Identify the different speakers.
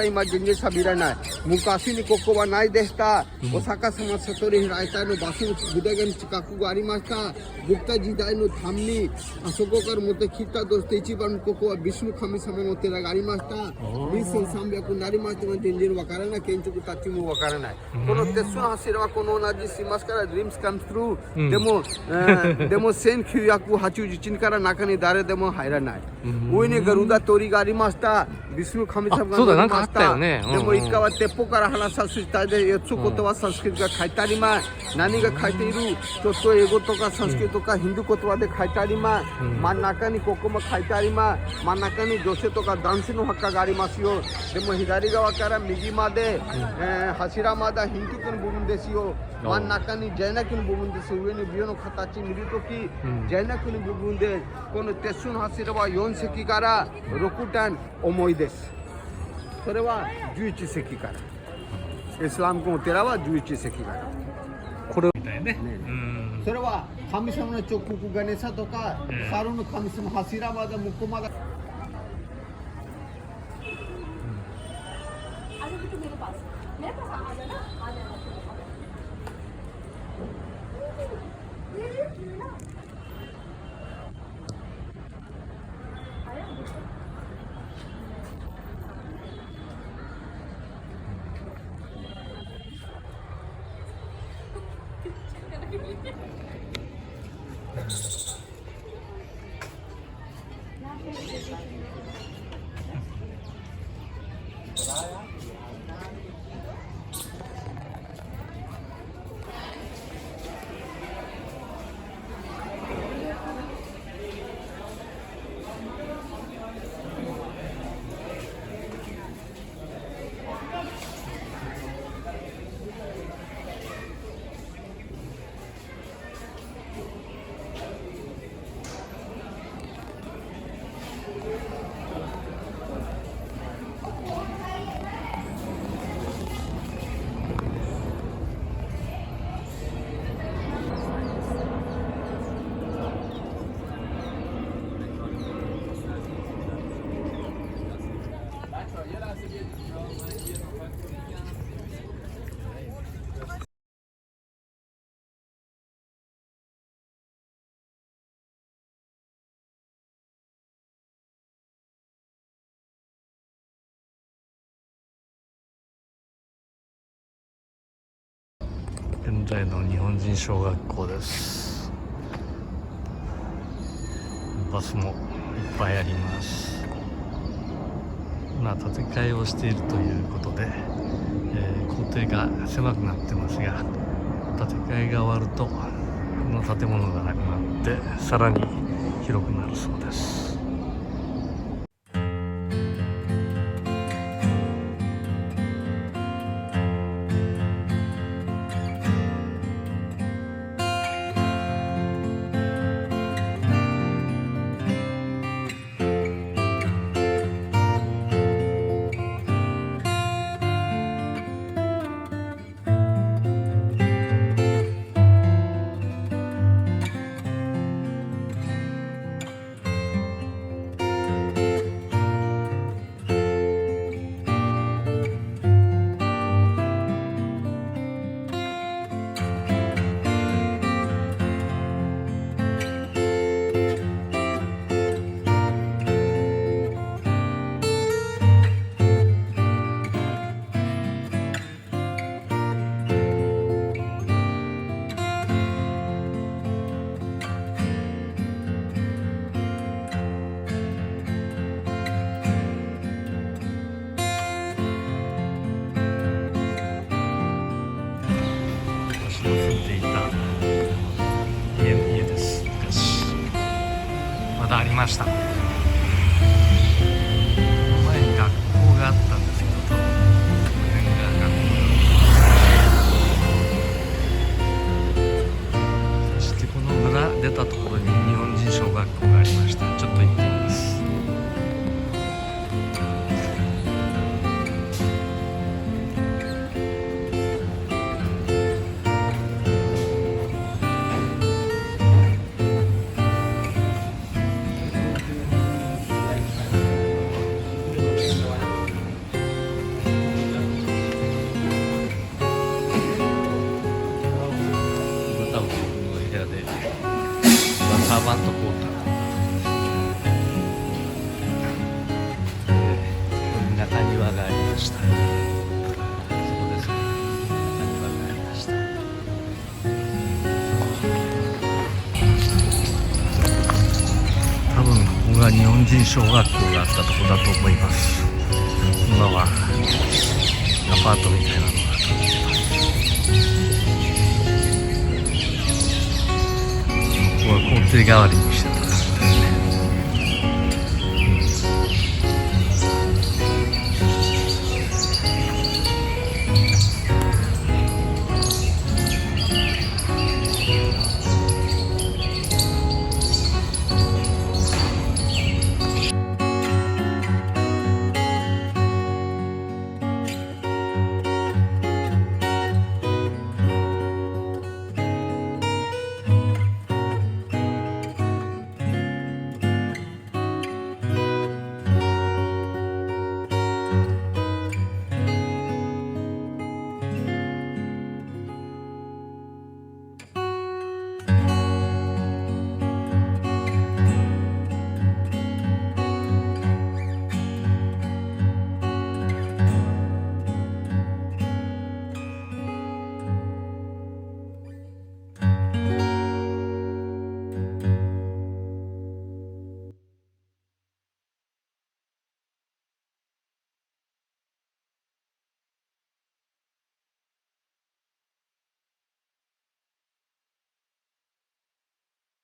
Speaker 1: 今全然喋らない。昔にここはないでした。お釈迦様悟り開いたの場所のブダガの近くがありました。ブッダ時代のためにあそこから持ってきたとして一番ここはビシュヌ神様のお寺がありました。2300になりましたが全然わからない。建築たちもわからない。この鉄の柱はこの同じしますから Dreams come true、でも1981年から中に誰でも入らない。上にガルダ鳥がありました。ビシュヌ神様がありました。でも一回は鉄砲から話させたいで4つことはサンスクリットが書いてあります。何が書いているちょっと英語とかサンスクリットとかヒンドゥー言葉で書いてあります。真ん中にここも書いてあります。真ん中に女性とか男性の墓がありますよ。でも左側から右まで、柱まだヒンドゥー教の部分ですよ。真ん中にジャイナ教の部分です。上にビオの形見るとき、ジャイナ教の部分でこの鉄の柱は4世紀から6段重いです。それは11世紀から。イスラムのお寺は11世紀から。
Speaker 2: これみたいね。
Speaker 1: それは神様の彫刻ガネサとか、サロの神様柱まで向こうまで。
Speaker 2: 現在の日本人小学校です。バスもいっぱいあります。今建て替えをしているということで、校庭が狭くなってますが、建て替えが終わるとこの建物がなくなってさらに広くなるそうです。した。そうですね。わかりました。多分ここが日本人小学校があったところだと思います。今はアパートみたいなのが建ってます。ここは校庭代わりにして